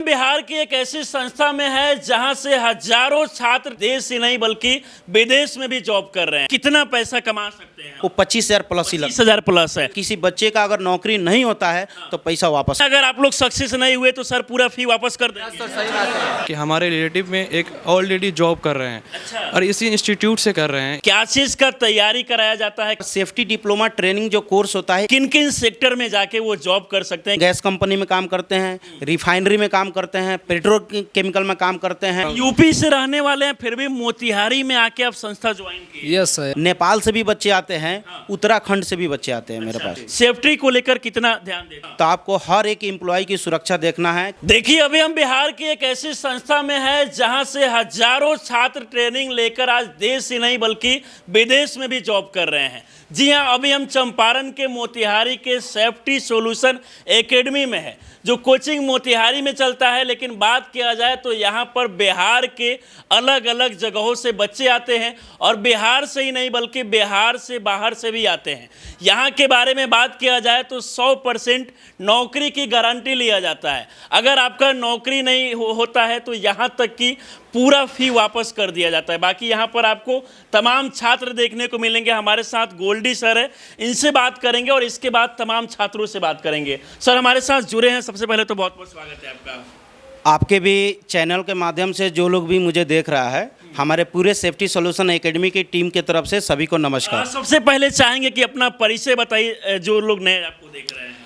बिहार की एक ऐसी संस्था में है जहां से हजारों छात्र देश ही नहीं बल्कि विदेश में भी जॉब कर रहे हैं। कितना पैसा कमा सकते हैं? वो 25,000 प्लस ही लगता 20,000 प्लस है। है। किसी बच्चे का अगर नौकरी नहीं होता है तो पैसा वापस। अगर आप लोग सक्सेस नहीं हुए तो सर पूरा फी वापस कर देंगे। कि हमारे रिलेटिव में एक ऑलरेडी जॉब कर रहे हैं अच्छा। और इसी इंस्टीट्यूट से कर रहे हैं। क्या चीज का तैयारी कराया जाता है? सेफ्टी डिप्लोमा ट्रेनिंग जो कोर्स होता है, किन किन सेक्टर में जाके वो जॉब कर सकते हैं? गैस कंपनी में काम करते हैं, रिफाइनरी में काम करते हैं, पेट्रोकेमिकल में काम करते हैं। यूपी से रहने वाले हैं फिर भी मोतिहारी में आके आप संस्था ज्वाइन की। Yes sir. नेपाल से भी बच्चे आते हैं, उत्तराखंड से भी बच्चे आते हैं मेरे पास। सेफ्टी को लेकर कितना ध्यान देते हैं? तो आपको हर एक एम्प्लॉय की सुरक्षा देखना है। देखिए अभी हम बिहार की एक ऐसी संस्था में है जहां से हजारों छात्र ट्रेनिंग लेकर आज देश ही नहीं बल्कि विदेश में भी जॉब कर रहे हैं। जी हां, अभी हम चंपारण के मोतिहारी के सेफ्टी सॉल्यूशन एकेडमी में है, जो कोचिंग मोतिहारी में चलता है। लेकिन बात किया जाए तो यहाँ पर बिहार के अलग अलग जगहों से बच्चे आते हैं और बिहार से ही नहीं बल्कि बिहार से बाहर से भी आते हैं। यहाँ के बारे में बात किया जाए तो 100% नौकरी की गारंटी लिया जाता है। अगर आपका नौकरी नहीं होता है तो यहाँ तक कि पूरा फी वापस कर दिया जाता है। बाकी यहाँ पर आपको तमाम छात्र देखने को मिलेंगे। हमारे साथ गोल्डी सर है, इनसे बात करेंगे और इसके बाद तमाम छात्रों से बात करेंगे। सर हमारे साथ जुड़े हैं, सबसे पहले तो बहुत बहुत स्वागत है आपका। आपके भी चैनल के माध्यम से जो लोग भी मुझे देख रहा है, हमारे पूरे सेफ्टी सॉल्यूशन एकेडमी की टीम की तरफ से सभी को नमस्कार। सबसे पहले चाहेंगे कि अपना परिचय बताइए, जो लोग नए आपको देख रहे हैं।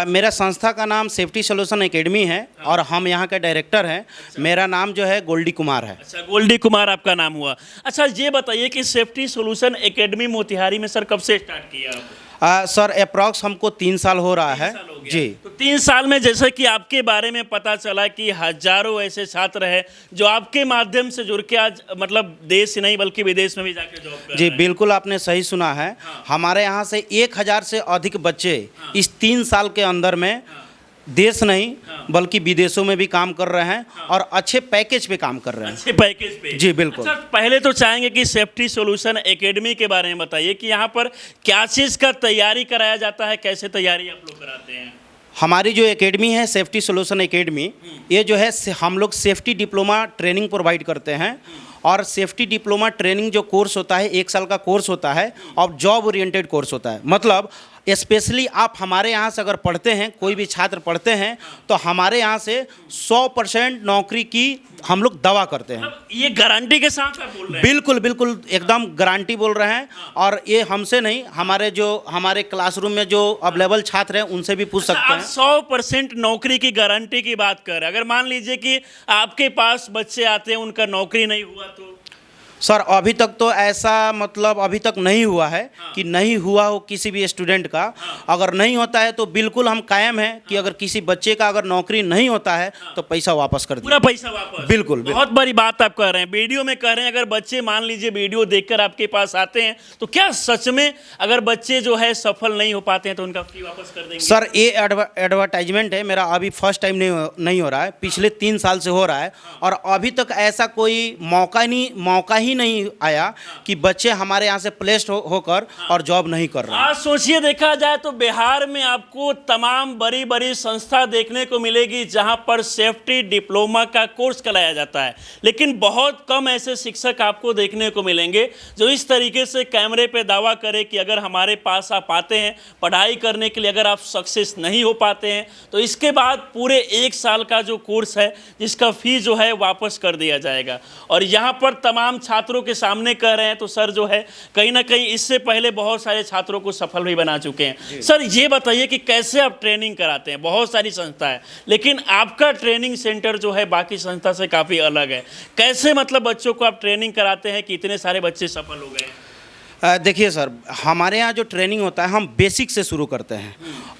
मेरा संस्था का नाम सेफ्टी सॉल्यूशन एकेडमी है और हम यहाँ के डायरेक्टर हैं। मेरा नाम जो है गोल्डी कुमार है। अच्छा, गोल्डी कुमार आपका नाम हुआ। अच्छा, ये बताइए कि सेफ्टी सॉल्यूशन एकेडमी मोतिहारी में सर कब से स्टार्ट किया आप? सर अप्रॉक्स हमको 3 साल हो रहा है जी। तो 3 साल में जैसे कि आपके बारे में पता चला कि हजारों ऐसे छात्र हैं जो आपके माध्यम से जुड़ के आज मतलब देश ही नहीं बल्कि विदेश में भी जाके जॉब कर जी रहे हैं। बिल्कुल, आपने सही सुना है। हमारे यहाँ से 1000 से अधिक बच्चे इस 3 साल के अंदर में देश नहीं बल्कि विदेशों में भी काम कर रहे हैं और अच्छे पैकेज पे काम कर रहे हैं। अच्छे पैकेज पे? जी बिल्कुल। अच्छा, पहले तो चाहेंगे कि सेफ्टी सॉल्यूशन एकेडमी के बारे में बताइए कि यहाँ पर क्या चीज़ का तैयारी कराया जाता है, कैसे तैयारी आप लोग कराते हैं? हमारी जो एकेडमी है सेफ्टी सॉल्यूशन एकेडमी, ये जो है हम लोग सेफ्टी डिप्लोमा ट्रेनिंग प्रोवाइड करते हैं। और सेफ्टी डिप्लोमा ट्रेनिंग जो कोर्स होता है 1 साल का कोर्स होता है और जॉब ओरिएंटेड कोर्स होता है। मतलब स्पेशली आप हमारे यहाँ से अगर पढ़ते हैं, कोई भी छात्र पढ़ते हैं, तो हमारे यहाँ से 100% नौकरी की हम लोग दावा करते हैं। ये गारंटी के साथ आप बोल रहे हैं? बिल्कुल बिल्कुल, एकदम गारंटी बोल रहे हैं। और ये हमसे नहीं, हमारे क्लासरूम में जो अवेलेबल छात्र हैं उनसे भी पूछ सकते हैं। 100% नौकरी की गारंटी की बात कर रहे हैं। अगर मान लीजिए कि आपके पास बच्चे आते हैं, उनका नौकरी नहीं हुआ तो? सर अभी तक तो ऐसा मतलब अभी तक नहीं हुआ है कि नहीं हुआ हो किसी भी स्टूडेंट का। अगर नहीं होता है तो बिल्कुल हम कायम हैं कि अगर किसी बच्चे का अगर नौकरी नहीं होता है तो पैसा वापस कर पूरा दिया। पैसा वापस? बिल्कुल। बहुत बड़ी बात आप कह रहे हैं, वीडियो में कह रहे हैं। अगर बच्चे मान लीजिए वीडियो देखकर आपके पास आते हैं तो क्या सच में अगर बच्चे जो है सफल नहीं हो पाते हैं तो उनका फी वापस कर देंगे? सर ये एडवर्टाइजमेंट है मेरा, अभी फर्स्ट टाइम नहीं हो रहा है, पिछले 3 साल से हो रहा है। और अभी तक ऐसा कोई मौका ही नहीं आया कि बच्चे हमारे यहाँ से प्लेस्ड होकर और जॉब नहीं कर रहे हैं। आज सोचिए, देखा जाए तो बिहार में आपको तमाम बड़ी बड़ी संस्था देखने को मिलेगी जहां पर सेफ्टी डिप्लोमा का कोर्स कराया जाता है, लेकिन बहुत कम ऐसे शिक्षक आपको देखने को मिलेंगे जो इस तरीके से कैमरे पे दावा करे कि अगर हमारे पास आप आते हैं पढ़ाई करने के लिए, अगर आप सक्सेस नहीं हो पाते हैं तो इसके बाद पूरे 1 साल का जो कोर्स है जिसका फी जो है वापस कर दिया जाएगा। और यहाँ पर तमाम छात्रों के सामने कह रहे हैं तो सर जो है कहीं ना कहीं इससे पहले बहुत सारे छात्रों को सफल भी बना चुके हैं। सर ये बताइए कि कैसे आप ट्रेनिंग कराते हैं? बहुत सारी संस्था है लेकिन आपका ट्रेनिंग सेंटर जो है बाकी संस्था से काफ़ी अलग है। कैसे मतलब बच्चों को आप ट्रेनिंग कराते हैं कि इतने सारे बच्चे सफल हो गए? देखिए सर, हमारे यहाँ जो ट्रेनिंग होता है हम बेसिक से शुरू करते हैं।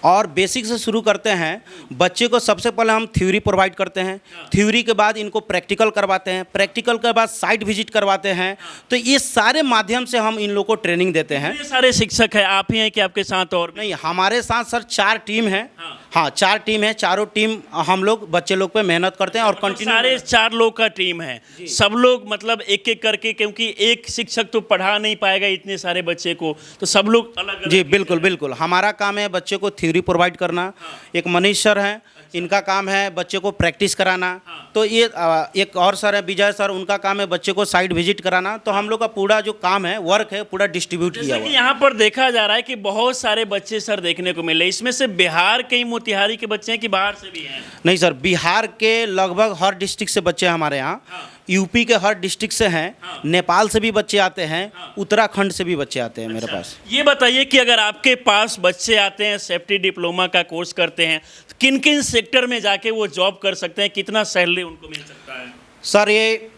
और बेसिक से शुरू करते हैं, बच्चे को सबसे पहले हम थ्योरी प्रोवाइड करते हैं। थ्योरी के बाद इनको प्रैक्टिकल करवाते हैं, प्रैक्टिकल के बाद साइट विजिट करवाते हैं। तो ये सारे माध्यम से हम इन लोगों को ट्रेनिंग देते हैं। ये सारे शिक्षक हैं, आप ही हैं कि आपके साथ और भी? नहीं, हमारे साथ सर 4 टीम है। हाँ 4 टीम है, चारों टीम हम लोग बच्चे लोग पे मेहनत करते हैं और कंटिन्यू। सारे 4 लोग का टीम है, सब लोग मतलब एक एक करके, क्योंकि एक शिक्षक तो पढ़ा नहीं पाएगा इतने सारे बच्चे को, तो सब लोग अलग अलग। जी बिल्कुल बिल्कुल, हमारा काम है बच्चे को थ्योरी प्रोवाइड करना। एक मनीष सर हैं, इनका काम है बच्चे को प्रैक्टिस कराना। तो ये एक और सर है विजय सर, उनका काम है बच्चे को साइट विजिट कराना। तो हम लोग का पूरा जो काम है, वर्क है, पूरा डिस्ट्रीब्यूट किया जैसे हुआ कि है। यहाँ पर देखा जा रहा है कि बहुत सारे बच्चे सर देखने को मिले, इसमें से बिहार के ही मोतिहारी के बच्चे हैं कि बाहर से भी हैं? नहीं सर, बिहार के लगभग हर डिस्ट्रिक्ट से बच्चे हमारे यहाँ, यूपी के हर डिस्ट्रिक्ट से हैं, नेपाल से भी बच्चे आते हैं, उत्तराखंड से भी बच्चे आते हैं मेरे पास। ये बताइए कि अगर आपके पास बच्चे आते हैं, सेफ्टी डिप्लोमा का कोर्स करते हैं, किन किन सेक्टर में जाके वो जॉब कर सकते हैं, कितना सैलरी उनको मिल सकता है? सर ये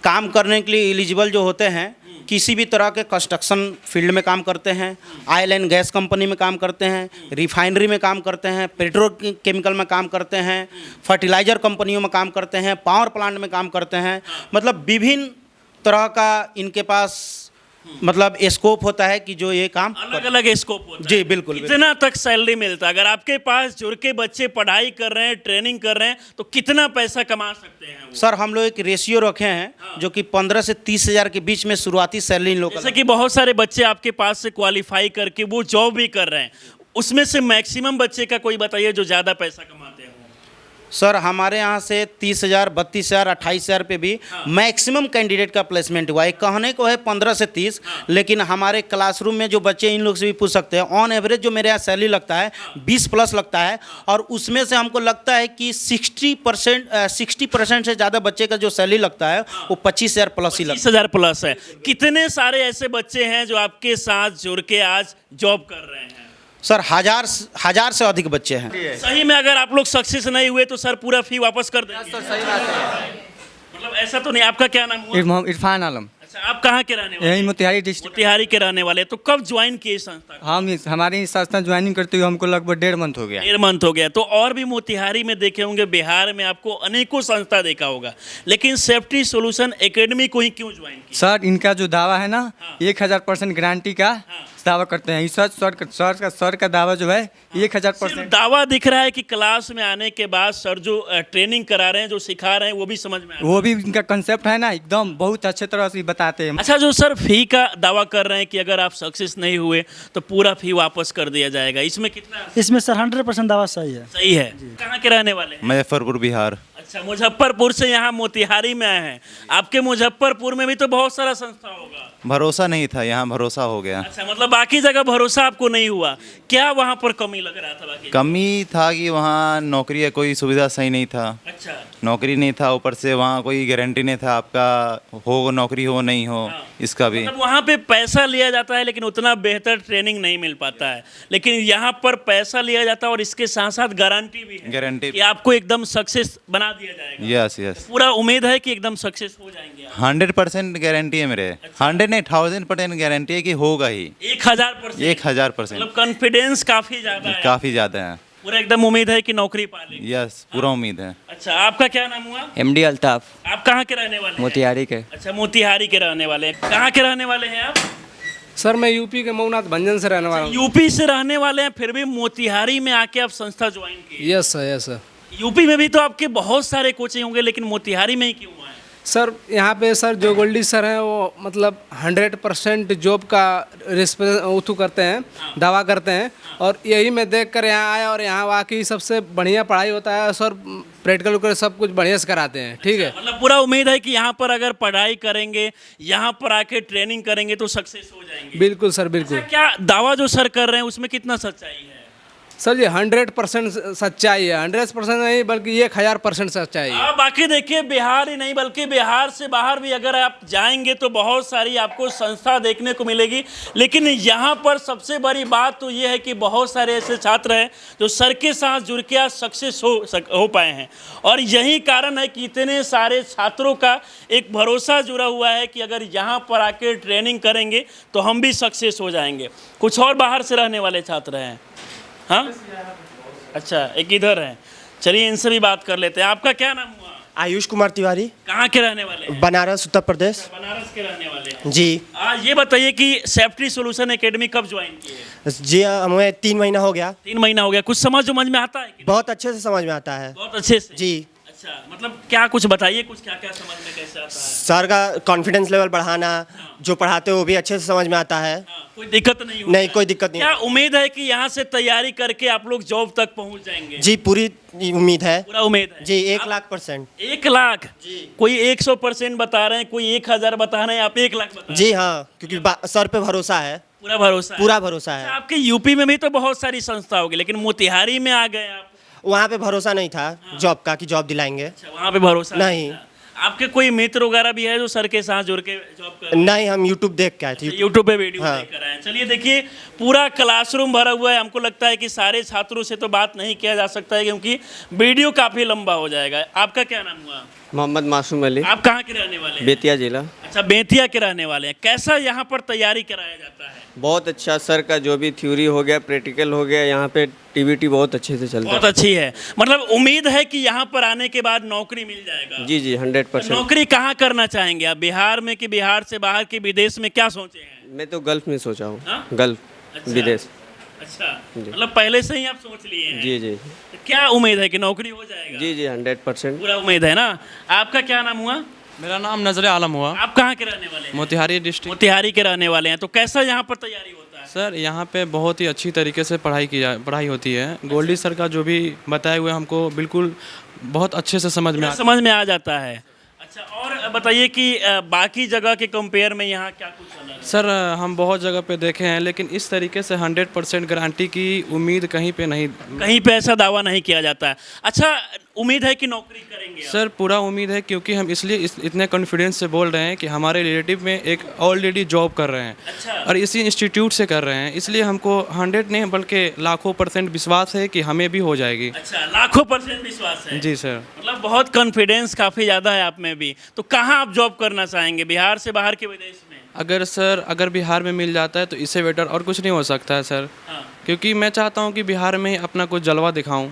काम करने के लिए एलिजिबल जो होते हैं, किसी भी तरह के कंस्ट्रक्शन फील्ड में काम करते हैं, ऑयल एंड गैस कंपनी में काम करते हैं, रिफाइनरी में काम करते हैं, पेट्रोकेमिकल में काम करते हैं, फर्टिलाइजर कंपनियों में काम करते हैं, पावर प्लांट में काम करते हैं। मतलब विभिन्न तरह का इनके पास मतलब स्कोप होता है कि जो ये काम अलग अलग स्कोप होता है। जी बिल्कुल। कितना तक सैलरी मिलता है? अगर आपके पास जुड़ के बच्चे पढ़ाई कर रहे हैं, ट्रेनिंग कर रहे हैं, तो कितना पैसा कमा सकते हैं वो? सर हम लोग एक रेशियो रखे हैं जो कि 15 से 30 हज़ार के बीच में शुरुआती सैलरी इन लोग जैसे कि बहुत सारे बच्चे आपके पास से क्वालिफाई करके वो जॉब भी कर रहे हैं, उसमें से मैक्सिमम बच्चे का कोई बताइए जो ज़्यादा पैसा कमाते हैं? सर हमारे यहाँ से 30,000, 32,000, 28,000 पे भी मैक्सिमम कैंडिडेट का प्लेसमेंट हुआ है। कहने को है 15 से 30, लेकिन हमारे क्लासरूम में जो बच्चे, इन लोग से भी पूछ सकते हैं, ऑन एवरेज जो मेरे यहाँ सैलरी लगता है 20 प्लस लगता है। और उसमें से हमको लगता है कि 60% से ज़्यादा बच्चे का जो सैलरी लगता है वो 25,000 प्लस ही लगता है। 20,000 प्लस है। कितने सारे ऐसे बच्चे हैं जो आपके साथ जुड़ के आज जॉब कर रहे हैं? सर हजार से अधिक बच्चे हैं। सही में अगर आप लोग सक्सेस नहीं हुए तो सर पूरा फी वापस कर देंगे? सर सही बात है। मतलब ऐसा तो नहीं। आपका क्या नाम हुआ? इरफान आलम। अच्छा, आप कहाँ के रहने वाले? यही मोतिहारी डिस्ट्रिक्ट। मोतिहारी के रहने वाले। तो कब ज्वाइन किए इस संस्था को? हमारी संस्था ज्वाइनिंग करते हुए हमको लगभग 1.5 मंथ हो गया। 1.5 मंथ हो गया। तो और भी मोतिहारी में देखे होंगे, बिहार में आपको अनेकों संस्था देखा होगा, लेकिन सेफ्टी सोल्यूशन एकेडमी को ही क्यों ज्वाइन किया? सर इनका जो दावा है ना, 1000% गारंटी का दावा करते हैं। सर का दावा जो है 1000%। दावा दिख रहा है कि क्लास में आने के बाद सर जो ट्रेनिंग करा रहे हैं, जो सिखा रहे हैं, वो भी समझ में आ रहा है। वो भी इनका कंसेप्ट है ना, एकदम बहुत अच्छे तरह से बताते हैं। अच्छा, जो सर फी का दावा कर रहे हैं कि अगर आप सक्सेस नहीं हुए तो पूरा फी वापस कर दिया जाएगा, इसमें कितना? इसमें सर 100% दावा सही है। सही है। कहाँ के रहने वाले हैं? मुजफ्फरपुर बिहार। अच्छा, मुजफ्फरपुर से यहाँ मोतिहारी में आए हैं। आपके मुजफ्फरपुर में भी तो बहुत सारा संस्था होगा। भरोसा नहीं था, यहाँ भरोसा हो गया। अच्छा, मतलब बाकी जगह भरोसा आपको नहीं हुआ। क्या वहाँ पर कमी लग रहा था? बाकी कमी था कि वहाँ नौकरी या कोई सुविधा सही नहीं था। अच्छा, नौकरी नहीं था, ऊपर से वहाँ कोई गारंटी नहीं था आपका हो नौकरी हो नहीं हो, इसका भी। मतलब वहाँ पे पैसा लिया जाता है लेकिन उतना बेहतर ट्रेनिंग नहीं मिल पाता है। लेकिन यहाँ पर पैसा लिया जाता है और इसके साथ साथ गारंटी भी है, गारंटी कि आपको एकदम सक्सेस बना दिया जाएगा। यस यस, पूरा उम्मीद है कि एकदम सक्सेस हो जाएंगे आप। 100% गारंटी है मेरे। 100 नहीं, 1000% गारंटी है कि होगा ही। 1000%? 1000%। मतलब कॉन्फिडेंस काफी ज्यादा है। काफ़ी ज़्यादा है। पूरा एकदम उम्मीद है कि नौकरी पा लेंगे। यस, पूरा उम्मीद है। अच्छा, आपका क्या नाम हुआ? MD अल्ताफ, आप कहाँ के रहने वाले हैं? मोतिहारी के। अच्छा, मोतिहारी के रहने वाले हैं। कहाँ के रहने वाले हैं आप? सर मैं यूपी के मऊनाथ भंजन से रहने वाला हूँ। यूपी से रहने वाले हैं, फिर भी मोतिहारी में आके आप संस्था ज्वाइन की? Yes sir, yes sir. UP में भी तो आपके बहुत सारे कोचिंग होंगे, लेकिन मोतिहारी में ही क्यों हुआ है? सर यहाँ पे सर जो गोल्डी सर हैं वो मतलब 100% जॉब का रिस्पेक्ट करते हैं, दावा करते हैं। और यही मैं देख कर यहाँ आया और यहाँ वाकई सबसे बढ़िया पढ़ाई होता है सर। प्रैक्टिकल कर सब कुछ बढ़िया से कराते हैं। ठीक है, मतलब पूरा उम्मीद है कि यहाँ पर अगर पढ़ाई करेंगे, यहाँ पर आके ट्रेनिंग करेंगे तो सक्सेस हो जाएंगे। बिल्कुल सर, बिल्कुल। अच्छा, क्या दावा जो सर कर रहे हैं उसमें कितना सच्चाई है? सर ये 100% सच्चाई है। 100% नहीं बल्कि 1000% सच्चाई है। बाकी देखिए, बिहार ही नहीं बल्कि बिहार से बाहर भी अगर आप जाएंगे तो बहुत सारी आपको संस्था देखने को मिलेगी। लेकिन यहाँ पर सबसे बड़ी बात तो ये है कि बहुत सारे ऐसे छात्र हैं जो सर के साथ जुड़ के आज सक्सेस हो पाए हैं। और यही कारण है कि इतने सारे छात्रों का एक भरोसा जुड़ा हुआ है कि अगर यहाँ पर आके ट्रेनिंग करेंगे तो हम भी सक्सेस हो जाएंगे। कुछ और बाहर से रहने वाले छात्र हैं? हाँ, अच्छा, एक इधर है। चलिए इनसे भी बात कर लेते हैं। आपका क्या नाम हुआ? आयुष कुमार तिवारी। कहाँ के रहने वाले हैं? बनारस, उत्तर प्रदेश। बनारस के रहने वाले हैं जी। ये बताइए कि सेफ्टी सोल्यूशन एकेडमी कब ज्वाइन की है? जी हमें 3 महीना हो गया। 3 महीना हो गया। कुछ समझ में आता है कि बहुत अच्छे से समझ में आता है। बहुत अच्छे से? जी। अच्छा, मतलब क्या कुछ बताइए, कुछ क्या क्या समझ में कैसे आता है? सर का कॉन्फिडेंस लेवल बढ़ाना, जो पढ़ाते हैं वो भी अच्छे से समझ में आता है। कोई दिक्कत नहीं होती नहीं, है? कोई दिक्कत नहीं। क्या उम्मीद है कि यहाँ से तैयारी करके आप लोग जॉब तक पहुँच जाएंगे? जी, पूरी उम्मीद है। पूरा उम्मीद है जी, 1,00,000%। 1 लाख? कोई 100% बता रहे हैं, कोई 1000 बता रहे हैं, आप 1 लाख बता रहे हैं। जी हाँ, क्योंकि सर पे भरोसा है, पूरा भरोसा है? पूरा भरोसा अच्छा, है। आपके यूपी में भी तो बहुत सारी संस्था होगी, लेकिन मोतिहारी में आ गए आप। वहाँ पे भरोसा नहीं था जॉब का कि जॉब दिलाएंगे। अच्छा, वहाँ पे भरोसा नहीं। था। आपके कोई मित्र वगैरह भी है जो सर के साथ जुड़ के जॉब कर? नहीं, हम यूट्यूब देख के आए थे। यूट्यूब पे वीडियो हाँ। देख कर आए हैं। चलिए देखिए, पूरा क्लासरूम भरा हुआ है। हमको लगता है कि सारे छात्रों से तो बात नहीं किया जा सकता है, क्योंकि वीडियो काफ़ी लंबा हो जाएगा। आपका क्या नाम हुआ? मोहम्मद मासूम अली, आप कहाँ के रहने वाले हैं? बेतिया जिला। अच्छा, बेतिया के रहने वाले हैं। कैसा यहाँ पर तैयारी कराया जाता है? बहुत अच्छा सर का जो भी थ्योरी हो गया, प्रैक्टिकल हो गया, यहाँ पे टीवीटी बहुत अच्छे से चलता बहुत अच्छी है। मतलब उम्मीद है कि यहाँ पर आने के बाद नौकरी मिल जाएगा? है। जी जी 100%। नौकरी कहाँ करना चाहेंगे आप? बिहार में कि बिहार से बाहर के विदेश में, क्या सोचे हैं? मैं तो गल्फ में सोचा हूँ। हाँ? गल्फ, अच्छा। विदेश। अच्छा, मतलब पहले से ही आप सोच लिए हैं? जी जी तो क्या उम्मीद है कि नौकरी हो जाएगा? जी जी 100%। पूरा उम्मीद है ना? आपका क्या नाम हुआ? मेरा नाम नजर आलम हुआ, आप कहाँ के रहने वाले हैं? मोतिहारी डिस्ट्रिक्ट। मोतिहारी के रहने वाले हैं। तो कैसा यहाँ पर तैयारी होता है? सर यहाँ पे बहुत ही अच्छी तरीके से पढ़ाई होती है। गोल्डी सर का जो भी बताए हुए हमको बिल्कुल बहुत अच्छे से समझ में समझ में आ जाता है। अच्छा, और बताइए कि बाकी जगह के कंपेयर में यहाँ क्या कुछ अलग है? सर हम बहुत जगह पे देखे हैं, लेकिन इस तरीके से 100% गारंटी की उम्मीद कहीं पे नहीं। कहीं पे ऐसा दावा नहीं किया जाता है। अच्छा, उम्मीद है कि नौकरी करेंगे आप? सर पूरा उम्मीद है, क्योंकि हम इसलिए इतने कॉन्फिडेंस से बोल रहे हैं कि हमारे रिलेटिव में एक ऑलरेडी जॉब कर रहे हैं। अच्छा। और इसी इंस्टीट्यूट से कर रहे हैं, इसलिए हमको 100 नहीं बल्कि लाखों % विश्वास है कि हमें भी हो जाएगी। अच्छा, लाखों % विश्वास है? जी सर। मतलब बहुत कॉन्फिडेंस काफ़ी ज़्यादा है आप में भी। तो कहाँ आप जॉब करना चाहेंगे, बिहार से बाहर के विदेश में? अगर बिहार में मिल जाता है तो इससे बेटर और कुछ नहीं हो सकता है सर। हाँ। क्योंकि मैं चाहता हूँ कि बिहार में ही अपना कुछ जलवा दिखाऊं।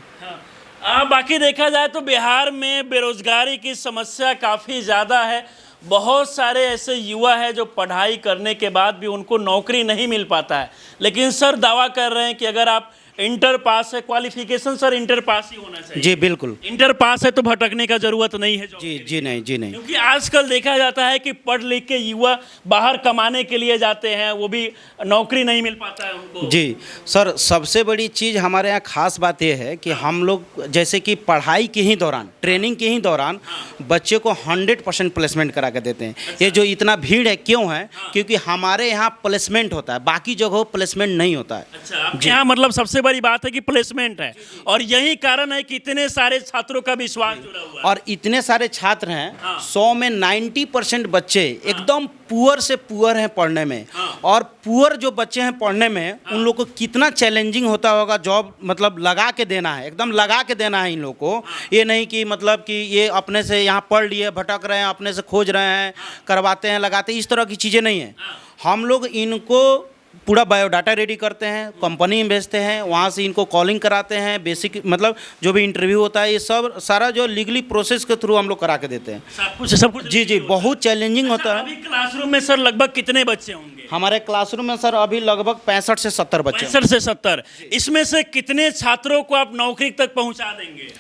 बाकी देखा जाए तो बिहार में बेरोजगारी की समस्या काफ़ी ज़्यादा है। बहुत सारे ऐसे युवा हैं जो पढ़ाई करने के बाद भी उनको नौकरी नहीं मिल पाता है। लेकिन सर दावा कर रहे हैं कि अगर आप इंटर पास है, क्वालिफिकेशन सर इंटर पास ही होना चाहिए। जी बिल्कुल। इंटर पास है तो भटकने का जरूरत नहीं है जॉब जी के जी लिए। नहीं, जी नहीं। क्योंकि आजकल देखा जाता है कि पढ़ लिख के युवा बाहर कमाने के लिए जाते हैं, वो भी नौकरी नहीं मिल पाता है उनको। जी सर, सबसे बड़ी चीज़ हमारे यहाँ खास बात यह है कि हम लोग जैसे कि पढ़ाई के ही दौरान, ट्रेनिंग के ही दौरान बच्चे को 100% प्लेसमेंट करा के देते हैं। ये जो इतना भीड़ है क्यों है? क्योंकि हमारे यहाँ प्लेसमेंट होता है, बाकी जगहों प्लेसमेंट नहीं होता है। अच्छा, आपके यहाँ मतलब सबसे बड़ी बात है कि प्लेसमेंट है, और यही कारण है कि इतने सारे छात्रों का विश्वास जुड़ा हुआ है। और इतने सारे छात्र हैं, हाँ। 100 में 90% बच्चे एकदम पुअर से पुअर हैं पढ़ने में। और पुअर जो बच्चे हैं पढ़ने में, उन लोग को कितना चैलेंजिंग होता होगा जॉब, मतलब लगा के देना है, एकदम लगा के देना है इन लोग को। ये नहीं कि मतलब कि ये अपने से यहाँ पढ़ लिए भटक रहे हैं, अपने से खोज रहे हैं, करवाते हैं, लगाते हैं, इस तरह की चीज़ें नहीं है। हम लोग इनको पूरा बायोडाटा रेडी करते हैं, कंपनी में भेजते हैं, वहाँ से इनको कॉलिंग कराते हैं, बेसिक मतलब जो भी इंटरव्यू होता है, ये सब सारा जो लीगली प्रोसेस के थ्रू हम लोग करा के देते हैं। सब कुछ जी जी, बहुत चैलेंजिंग होता है। अभी क्लासरूम में सर लगभग कितने बच्चे होंगे? हमारे क्लासरूम में सर अभी लगभग 65 से 70 बच्चे हैं। 65 से 70। इसमें से कितने छात्रों को आप नौकरी तक पहुंचा देंगे?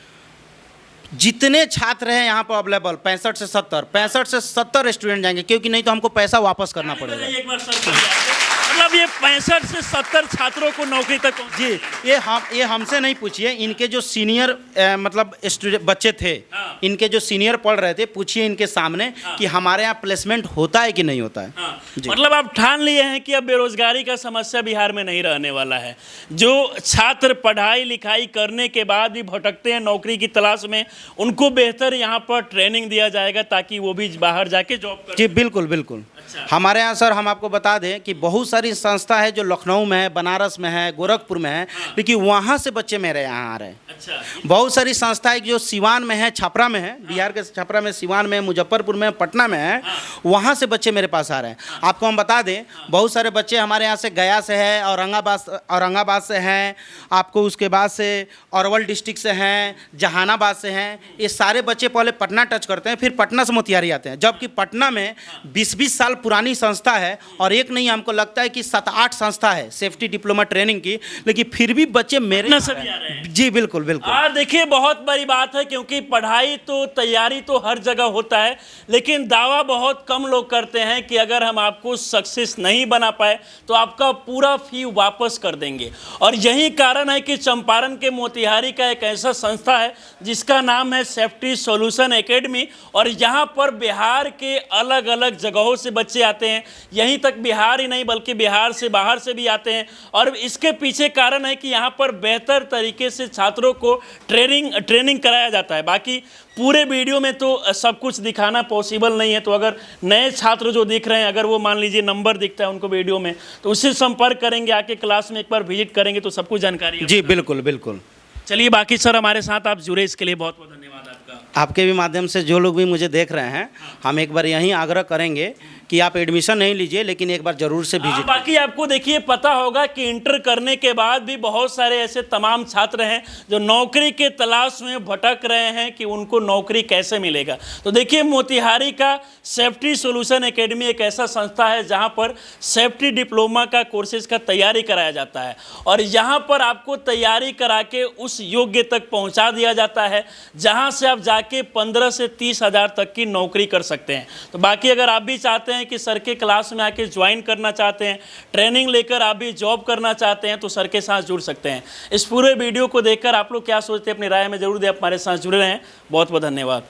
जितने छात्र हैं यहाँ पर अवेलेबल 65 से 70 स्टूडेंट जाएंगे, क्योंकि नहीं तो हमको पैसा वापस करना पड़ेगा। एक बार सर बोलिए आपको। मतलब ये 65 से 70 छात्रों को नौकरी तक जी, ये हमसे नहीं पूछिए, इनके जो सीनियर मतलब स्टूडेंट बच्चे थे, हाँ। इनके जो सीनियर पढ़ रहे थे, पूछिए इनके सामने कि हमारे यहाँ प्लेसमेंट होता है कि नहीं होता है। हाँ। जी। मतलब आप ठान लिए हैं कि अब बेरोजगारी का समस्या बिहार में नहीं रहने वाला है। जो छात्र पढ़ाई लिखाई करने के बाद भी भटकते हैं नौकरी की तलाश में, उनको बेहतर यहाँ पर ट्रेनिंग दिया जाएगा ताकि वो भी बाहर जाके जॉब कर। जी बिल्कुल बिल्कुल। हमारे यहाँ सर हम आपको बता दें कि बहुत सारी संस्था है जो लखनऊ में है, बनारस में है, गोरखपुर में है, लेकिन वहाँ से बच्चे मेरे यहाँ आ रहे हैं। अच्छा। बहुत सारी संस्थाएं जो सिवान में है, छपरा में है, बिहार के छपरा में, सिवान में, मुजफ्फरपुर में, पटना में है, वहाँ से बच्चे मेरे पास आ रहे हैं। आपको हम बता दें, बहुत सारे बच्चे हमारे यहाँ से गया से है, औरंगाबाद से हैं, आपको उसके बाद से अरवल डिस्ट्रिक्ट से हैं, जहानाबाद से हैं। ये सारे बच्चे पहले पटना टच करते हैं, फिर पटना से मोतिहारी आते हैं, जबकि पटना में 20-20 साल पुरानी संस्था है और एक नहीं, हमको लगता है कि 7-8 संस्था है सेफ्टी डिप्लोमा ट्रेनिंग की, लेकिन फिर भी बच्चे मेरे न सभी आ रहे हैं। जी बिल्कुल बिल्कुल। देखिए बहुत बड़ी बात है, क्योंकि पढ़ाई तो तैयारी तो हर जगह होता है, लेकिन दावा बहुत कम लोग करते हैं कि अगर हम आपको सक्सेस नहीं बना पाए तो आपका पूरा फी वापस कर देंगे। और यही कारण है कि चंपारण के मोतिहारी का एक ऐसा संस्था है जिसका नाम है सेफ्टी सॉल्यूशन एकेडमी, और यहाँ पर बिहार के अलग अलग जगहों से बच्चे आते हैं। यहीं तक बिहार ही नहीं बल्कि बिहार से बाहर से भी आते हैं, और इसके पीछे कारण है कि यहाँ पर बेहतर तरीके से छात्रों को ट्रेनिंग कराया जाता है। बाकी पूरे वीडियो में तो सब कुछ दिखाना पॉसिबल नहीं है, तो अगर नए छात्र जो दिख रहे हैं, अगर वो मान लीजिए नंबर दिखता है उनको वीडियो में, तो उससे संपर्क करेंगे, आके क्लास में एक बार विजिट करेंगे तो सब कुछ जानकारी जी बिल्कुल बिल्कुल। चलिए, बाकी सर हमारे साथ आप जुड़े, इसके लिए बहुत बहुत धन्यवाद आपका। आपके भी माध्यम से जो लोग भी मुझे देख रहे हैं, हम एक बार यहीं आग्रह करेंगे कि आप एडमिशन नहीं लीजिए, लेकिन एक बार जरूर से विजिट। बाकी आपको देखिए पता होगा कि इंटर करने के बाद भी बहुत सारे ऐसे तमाम छात्र हैं जो नौकरी के तलाश में भटक रहे हैं कि उनको नौकरी कैसे मिलेगा। तो देखिए, मोतिहारी का सेफ्टी सॉल्यूशन एकेडमी एक ऐसा संस्था है जहां पर सेफ्टी डिप्लोमा का कोर्सेज का तैयारी कराया जाता है, और यहां पर आपको तैयारी करा के उस योग्य तक पहुंचा दिया जाता है जहां से आप जाके 15 से 30 हज़ार तक की नौकरी कर सकते हैं। तो बाकी अगर आप भी चाहते हैं कि सर के क्लास में आके ज्वाइन करना चाहते हैं, ट्रेनिंग लेकर आप भी जॉब करना चाहते हैं, तो सर के साथ जुड़ सकते हैं। इस पूरे वीडियो को देखकर आप लोग क्या सोचते हैं, अपनी राय में जरूर दें। आप हमारे साथ जुड़े रहें। बहुत बहुत धन्यवाद।